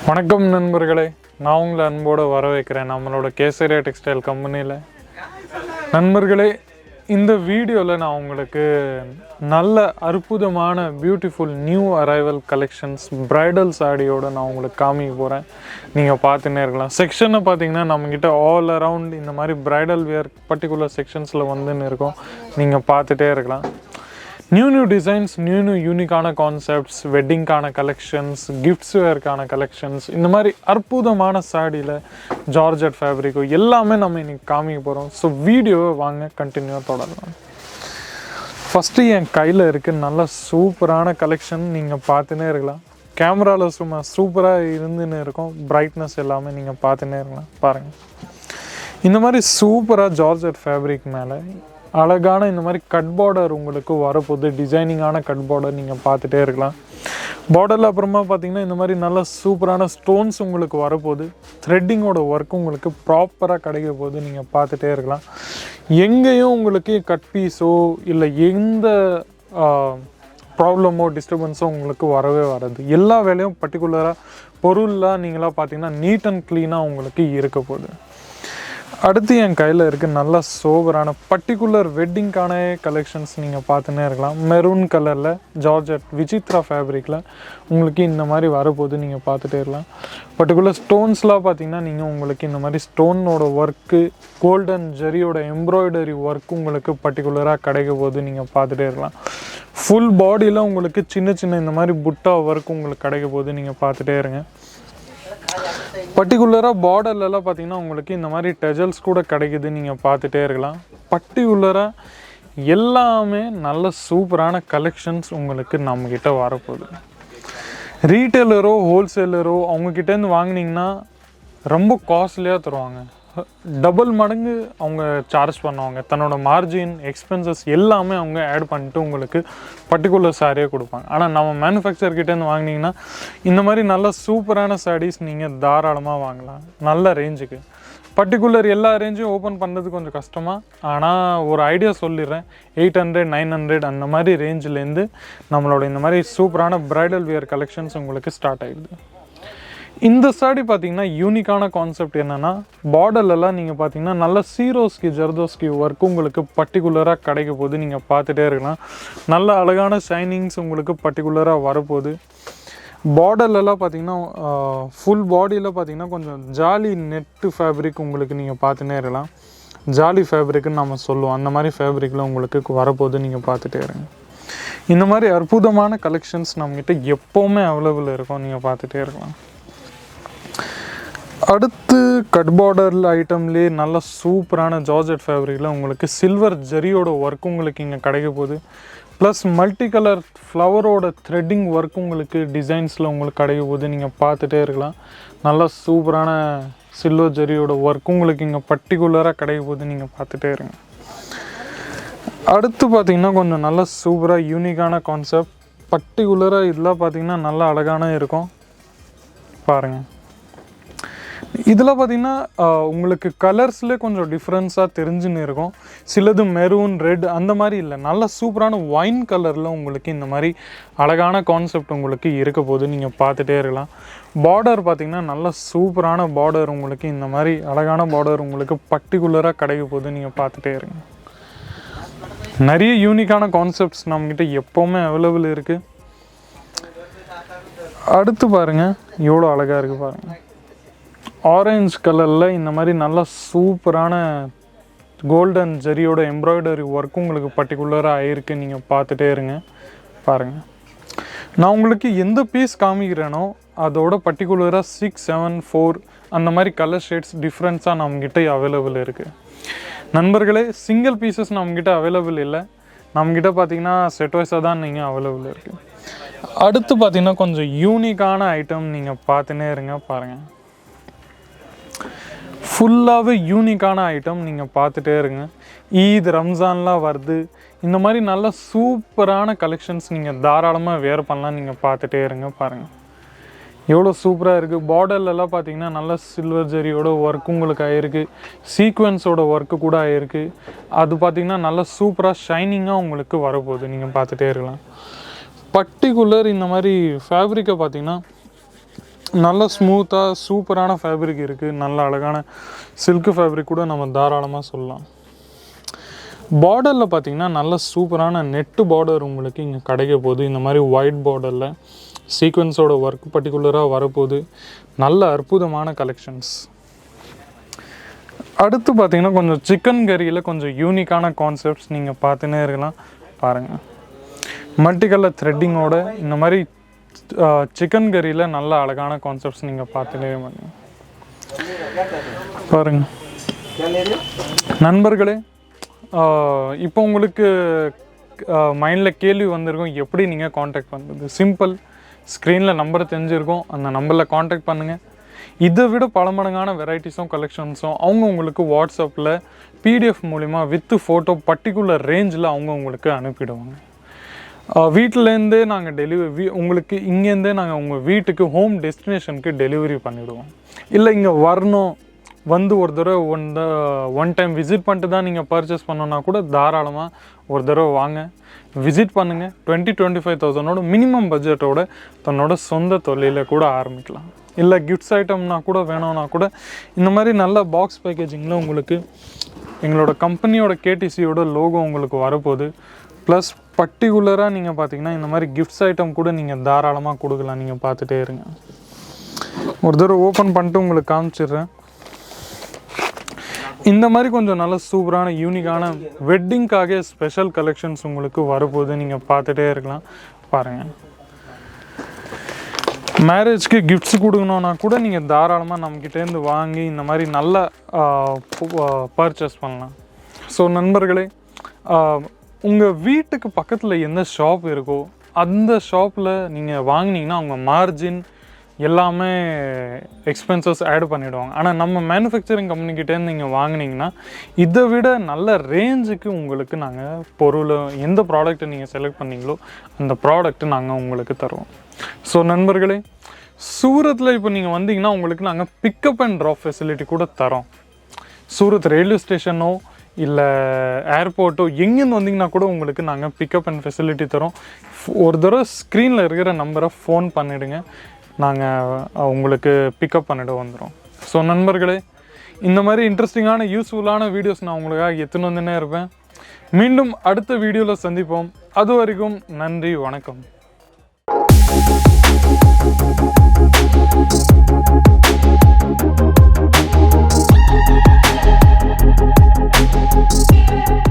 வணக்கம் நண்பர்களே, நான் உங்களை அன்போடு வரவேற்கிறேன் நம்மளோட கேசரியா டெக்ஸ்டைல் கம்பெனியில். நண்பர்களே, இந்த வீடியோவில் நான் உங்களுக்கு நல்ல அற்புதமான beautiful new arrival collections bridal சாரியோடு நான் உங்களுக்கு காமிக்க போகிறேன். நீங்கள் பார்த்துன்னே இருக்கலாம். செக்ஷனை பார்த்தீங்கன்னா நம்மக்கிட்ட ஆல் அரவுண்ட் இந்த மாதிரி பிரைடல் வேர் பர்டிகுலர் செக்ஷன்ஸில் வந்துன்னு இருக்கோம். நீங்கள் பார்த்துட்டே இருக்கலாம். நியூ டிசைன்ஸ், நியூ யூனிக்கான கான்செப்ட்ஸ், வெட்டிங்கான கலெக்ஷன்ஸ், கிஃப்ட்ஸ் வேர்க்கான கலெக்ஷன்ஸ், இந்த மாதிரி அற்புதமான சாரியில் ஜார்ஜெட் ஃபேப்ரிக்கோ எல்லாமே நம்ம இன்றைக்கி காமிக்க போகிறோம். ஸோ வீடியோவை வாங்க கண்டினியூவாக தொடரலாம். ஃபஸ்ட்டு என் கையில் இருக்குது நல்ல சூப்பரான கலெக்ஷன். நீங்கள் பார்த்துன்னே இருக்கலாம். கேமராவில் சும்மா சூப்பராக இருந்துன்னு இருக்கும். பிரைட்னஸ் எல்லாமே நீங்கள் பார்த்துன்னே இருக்கலாம். பாருங்கள், இந்த மாதிரி சூப்பராக ஜார்ஜெட் ஃபேப்ரிக் மேலே அழகான இந்த மாதிரி கட் பார்டர் உங்களுக்கு வரப்போகுது. டிசைனிங்கான கட் பார்டர் நீங்கள் பார்த்துட்டே இருக்கலாம். பார்டரில் அப்புறமா பார்த்தீங்கன்னா இந்த மாதிரி நல்ல சூப்பரான ஸ்டோன்ஸ் உங்களுக்கு வரப்போகுது. த்ரெட்டிங்கோட ஒர்க் உங்களுக்கு ப்ராப்பராக கிடைக்க போகுது. நீங்கள் பார்த்துட்டே இருக்கலாம். எங்கேயும் உங்களுக்கு கட் பீஸோ இல்லை எந்த ப்ராப்ளமோ டிஸ்டர்பன்ஸோ உங்களுக்கு வரவே வராது. எல்லா வேலையும் பர்டிகுலராக பொருளாக நீங்களாக பார்த்தீங்கன்னா நீட் அண்ட் க்ளீனாக உங்களுக்கு இருக்க போகுது. அடுத்து என் கையில் இருக்குது நல்ல சோபரான பர்டிகுலர் வெட்டிங்கான கலெக்ஷன்ஸ். நீங்கள் பார்த்துன்னே இருக்கலாம். மெரூன் கலரில் ஜார்ஜெட் விசித்ரா ஃபேப்ரிக்கில் உங்களுக்கு இந்த மாதிரி வரப்போகுது. நீங்கள் பார்த்துட்டே இருக்கலாம். பர்டிகுலர் ஸ்டோன்ஸ்லாம் பார்த்தீங்கன்னா நீங்கள் உங்களுக்கு இந்த மாதிரி ஸ்டோனோட ஒர்க்கு, கோல்டன் ஜெரியோட எம்ப்ராய்டரி ஒர்க் உங்களுக்கு பர்டிகுலராக கிடைக்க போகுது. நீங்கள் பார்த்துட்டே இருக்கலாம். ஃபுல் பாடியில் உங்களுக்கு சின்ன இந்த மாதிரி புட்டா ஒர்க் உங்களுக்கு கிடைக்க போகுது. நீங்கள் பார்த்துட்டே இருங்க. பர்டிகுலராக பார்டர்லலாம் பார்த்தீங்கன்னா உங்களுக்கு இந்த மாதிரி டெஜல்ஸ் கூட கிடைக்குது. நீங்கள் பார்த்துட்டே இருக்கலாம். பர்டிகுலராக எல்லாமே நல்ல சூப்பரான கலெக்ஷன்ஸ் உங்களுக்கு நம்மக்கிட்ட வரப்போகுது. ரீட்டெயிலரோ ஹோல்சேலரோ அவங்கக்கிட்டேருந்து வாங்கினீங்கன்னா ரொம்ப காஸ்ட்லியாக தருவாங்க. டபுள் மடங்கு அவங்க சார்ஜ் பண்ணுவாங்க. தன்னோட மார்ஜின் எக்ஸ்பென்சஸ் எல்லாமே அவங்க ஆட் பண்ணிட்டு உங்களுக்கு பர்டிகுலர் சாரியாக கொடுப்பாங்க. ஆனால் நம்ம மேனுஃபேக்சர்கிட்டேருந்து வாங்கினீங்கன்னா இந்த மாதிரி நல்ல சூப்பரான சாரீஸ் நீங்கள் தாராளமாக வாங்கலாம். நல்ல ரேஞ்சுக்கு. பர்டிகுலர் எல்லா ரேஞ்சும் ஓப்பன் பண்ணுறது கொஞ்சம் கஷ்டமாக, ஆனால் ஒரு ஐடியா சொல்லிடுறேன். 800, 900 அந்த மாதிரி ரேஞ்சிலேருந்து நம்மளோட இந்த மாதிரி சூப்பரான பிரைடல் வியர் கலெக்ஷன்ஸ் உங்களுக்கு ஸ்டார்ட் ஆகிடுது. இந்த சாரி பார்த்தீங்கன்னா யூனிக்கான கான்செப்ட் என்னென்னா, பார்டர்லலாம் நீங்கள் பார்த்தீங்கன்னா நல்ல சீரோஸ்கி ஜர்தோஸ்கி ஒர்க் உங்களுக்கு பர்டிகுலராக கிடைக்க போகுது. நீங்கள் பார்த்துட்டே இருக்கலாம். நல்ல அழகான ஷைனிங்ஸ் உங்களுக்கு பர்டிகுலராக வரப்போகுது. பார்டர்லலாம் பார்த்தீங்கன்னா ஃபுல் பாடியில் பார்த்தீங்கன்னா கொஞ்சம் ஜாலி நெட்டு ஃபேப்ரிக் உங்களுக்கு நீங்கள் பார்த்துட்டே இருக்கலாம். ஜாலி ஃபேப்ரிக்குன்னு நம்ம சொல்லுவோம். அந்த மாதிரி ஃபேப்ரிக்கில் உங்களுக்கு வரப்போகுது. நீங்கள் பார்த்துட்டே இருங்க. இந்த மாதிரி அற்புதமான கலெக்ஷன்ஸ் நம்மகிட்ட எப்போவுமே அவைலபிள் இருக்கும். நீங்கள் பார்த்துட்டே இருக்கலாம். அடுத்து கட் பார்டர் ஐட்டம்லேயே நல்ல சூப்பரான ஜார்ஜெட் ஃபேப்ரிக்கில் உங்களுக்கு சில்வர் ஜெரியோட ஒர்க் உங்களுக்கு இங்கே கிடைக்க போகுது. ப்ளஸ் மல்டி கலர் ஃப்ளவரோட த்ரெட்டிங் ஒர்க் உங்களுக்கு டிசைன்ஸில் உங்களுக்கு கிடைக்க போகுது. நீங்கள் பார்த்துட்டே இருக்கலாம். நல்ல சூப்பரான சில்வர் ஜெரியோட ஒர்க் உங்களுக்கு இங்கே பர்டிகுலராக கிடைக்க போகுது. நீங்கள் பார்த்துட்டே இருங்க. அடுத்து பார்த்திங்கன்னா கொஞ்சம் நல்ல சூப்பராக யூனிக்கான கான்செப்ட். பர்டிகுலராக இதெல்லாம் பார்த்திங்கன்னா நல்லா அழகான இருக்கும். பாருங்கள், இதில் பார்த்திங்கன்னா உங்களுக்கு கலர்ஸ்லேயே கொஞ்சம் டிஃப்ரென்ஸாக தெரிஞ்சுன்னு இருக்கும். சிலது மெரூன், ரெட் அந்த மாதிரி இல்லை. நல்ல சூப்பரான ஒயின் கலரில் உங்களுக்கு இந்த மாதிரி அழகான கான்செப்ட் உங்களுக்கு இருக்க போது. நீங்கள் பார்த்துட்டே இருக்கலாம். பார்டர் பார்த்திங்கன்னா நல்ல சூப்பரான பார்டர் உங்களுக்கு இந்த மாதிரி அழகான பார்டர் உங்களுக்கு பர்டிகுலராக கிடைக்க போது. நீங்கள் பார்த்துட்டே இருங்க. நிறைய யூனிக்கான கான்செப்ட்ஸ் நம்மக்கிட்ட எப்போவுமே அவைலபிள் இருக்குது. அடுத்து பாருங்கள், எவ்வளோ அழகாக இருக்குது பாருங்கள். ஆரஞ்சு கலரில் இந்த மாதிரி நல்ல சூப்பரான கோல்டன் ஜெரியோட எம்ப்ராய்டரி ஒர்க் உங்களுக்கு பர்டிகுலராக ஆகிருக்கு. நீங்கள் பார்த்துட்டே இருங்க. பாருங்கள், நான் உங்களுக்கு எந்த பீஸ் காமிக்கிறேனோ அதோட பர்டிகுலராக 6, 7, 4 அந்த மாதிரி கலர் ஷேட்ஸ் டிஃப்ரென்ஸாக நம்மக்கிட்ட அவைலபிள் இருக்குது. நண்பர்களே, சிங்கிள் பீசஸ் நம்மக்கிட்ட அவைலபிள் இல்லை. நம்மக்கிட்ட பார்த்தீங்கன்னா செட் வைஸாக தான் நீங்கள் அவைலபிள் இருக்குது. அடுத்து பார்த்தீங்கன்னா கொஞ்சம் யூனிக்கான ஐட்டம் நீங்கள் பார்த்துன்னே இருங்க. பாருங்கள், ஃபுல்லாகவே யூனிக்கான ஐட்டம் நீங்கள் பார்த்துட்டே இருங்க. ஈத், ரம்ஜான்லாம் வருது. இந்த மாதிரி நல்ல சூப்பரான கலெக்ஷன்ஸ் நீங்கள் தாராளமாக வேர் பண்ணலாம். நீங்கள் பார்த்துட்டே இருங்க. பாருங்கள், எவ்வளோ சூப்பராக இருக்குது. பார்டர்லலாம் பார்த்தீங்கன்னா நல்ல சில்வர் ஜெரியோட ஒர்க் உங்களுக்கு ஆகிருக்கு. சீக்வென்ஸோட ஒர்க்கு கூட ஆகிருக்கு. அது பார்த்திங்கன்னா நல்ல சூப்பராக ஷைனிங்காக உங்களுக்கு வரப்போகுது. நீங்கள் பார்த்துட்டே இருக்கலாம். பர்டிகுலர் இந்த மாதிரி ஃபேப்ரிக்கை பார்த்திங்கன்னா நல்ல ஸ்மூத்தாக சூப்பரான ஃபேப்ரிக் இருக்குது. நல்ல அழகான சில்க் ஃபேப்ரிக் கூட நம்ம தாராளமாக சொல்லலாம். பார்டரில் பார்த்திங்கன்னா நல்ல சூப்பரான நெட்டு பார்டர் உங்களுக்கு இங்கே கிடைக்க போகுது. இந்த மாதிரி ஒயிட் பார்டரில் சீக்வன்ஸோட ஒர்க் பர்டிகுலராக வரப்போகுது. நல்ல அற்புதமான கலெக்ஷன்ஸ். அடுத்து பார்த்திங்கன்னா கொஞ்சம் சிக்கன் கறியில் கொஞ்சம் யூனிக்கான கான்செப்ட்ஸ் நீங்கள் பார்த்துன்னே இருக்கலாம். பாருங்கள், மல்டி கலர் த்ரெட்டிங்கோட இந்த மாதிரி சிக்கன் கறியில் நல்ல அழகான கான்செப்ட்ஸ் நீங்கள் பார்த்துட்டே பாருங்கள். நண்பர்களே, இப்போ உங்களுக்கு மைண்டில் கேள்வி வந்திருக்கும், எப்படி நீங்கள் காண்டாக்ட் பண்ணுறது? சிம்பிள், ஸ்க்ரீனில் நம்பர் தெரிஞ்சிருக்கும், அந்த நம்பரில் காண்டாக்ட் பண்ணுங்கள். இதை விட பல மடங்கான வெரைட்டிஸும் கலெக்ஷன்ஸும் அவங்க உங்களுக்கு வாட்ஸ்அப்பில் பிடிஎஃப் மூலிமா வித்து ஃபோட்டோ பர்டிகுலர் ரேஞ்சில் அவங்க உங்களுக்கு அனுப்பிடுவாங்க. வீட்டிலேருந்தே நாங்கள் உங்களுக்கு இங்கேருந்தே நாங்கள் உங்கள் வீட்டுக்கு ஹோம் டெஸ்டினேஷனுக்கு டெலிவரி பண்ணிவிடுவோம். இல்லை இங்கே வரணும், வந்து ஒரு தடவை ஒன் டைம் விசிட் பண்ணிட்டு தான் நீங்கள் பர்ச்சேஸ் பண்ணோன்னா கூட தாராளமாக ஒரு தடவை வாங்க, விசிட் பண்ணுங்கள். 20-25,000 மினிமம் பட்ஜெட்டோட தன்னோட சொந்த தொழிலை கூட ஆரம்பிக்கலாம். இல்லை கிஃப்ட்ஸ் ஐட்டம்னா கூட வேணும்னா கூட இந்த மாதிரி நல்ல பாக்ஸ் பேக்கேஜிங்கில் உங்களுக்கு எங்களோட கம்பெனியோட கேடிசியோட லோகோ உங்களுக்கு வரப்போகுது. ப்ளஸ் பர்டிகுலராக நீங்கள் பார்த்தீங்கன்னா இந்த மாதிரி கிஃப்ட்ஸ் ஐட்டம் கூட நீங்கள் தாராளமாக கொடுக்கலாம். நீங்கள் பார்த்துட்டே இருங்க. ஒரு தடவை ஓப்பன் பண்ணிட்டு உங்களுக்கு காமிச்சிடுறேன். இந்த மாதிரி கொஞ்சம் நல்ல சூப்பரான யூனிக்கான வெட்டிங்காக ஸ்பெஷல் கலெக்ஷன்ஸ் உங்களுக்கு வரப்போகுது. நீங்கள் பார்த்துட்டே இருக்கலாம். பாருங்கள், மேரேஜ்க்கு கிஃப்ட்ஸ் கொடுக்கணுன்னா கூட நீங்கள் தாராளமாக நம்மக்கிட்டேருந்து வாங்கி இந்த மாதிரி நல்ல பர்ச்சேஸ் பண்ணலாம். ஸோ நண்பர்களே, உங்கள் வீட்டுக்கு பக்கத்தில் எந்த ஷாப் இருக்கோ அந்த ஷாப்பில் நீங்கள் வாங்கினீங்கன்னா அவங்க மார்ஜின் எல்லாமே எக்ஸ்பென்சஸ் ஆட் பண்ணிவிடுவாங்க. ஆனால் நம்ம மேனுஃபேக்சரிங் கம்பெனிக்கிட்டேருந்து நீங்கள் வாங்கினீங்கன்னா இதை விட நல்ல ரேஞ்சுக்கு உங்களுக்கு நாங்கள் பொருளை, எந்த ப்ராடக்ட்டை நீங்கள் செலக்ட் பண்ணிங்களோ அந்த ப்ராடக்ட்டு நாங்கள் உங்களுக்கு தருவோம். ஸோ நண்பர்களே, சூரத்தில் இப்போ நீங்கள் வந்தீங்கன்னா உங்களுக்கு நாங்கள் பிக்கப் அண்ட் ட்ராப் ஃபெசிலிட்டி கூட தரோம். சூரத் ரயில்வே ஸ்டேஷனோ இல்லை ஏர்போர்ட்டோ எங்கேருந்து வந்தீங்கன்னா கூட உங்களுக்கு நாங்கள் பிக்கப் அண்ட் ஃபெசிலிட்டி தரோம். ஒரு தடவை ஸ்க்ரீனில் இருக்கிற நம்பரை ஃபோன் பண்ணிவிடுங்க, நாங்கள் உங்களுக்கு பிக்கப் பண்ணிட்டு வந்துடும். ஸோ நண்பர்களே, இந்த மாதிரி இன்ட்ரெஸ்டிங்கான யூஸ்ஃபுல்லான வீடியோஸ் நான் உங்களுக்காக எத்தனை வந்துன்னே இருப்பேன். மீண்டும் அடுத்த வீடியோவில் சந்திப்போம். அது வரைக்கும் நன்றி, வணக்கம். Thank you.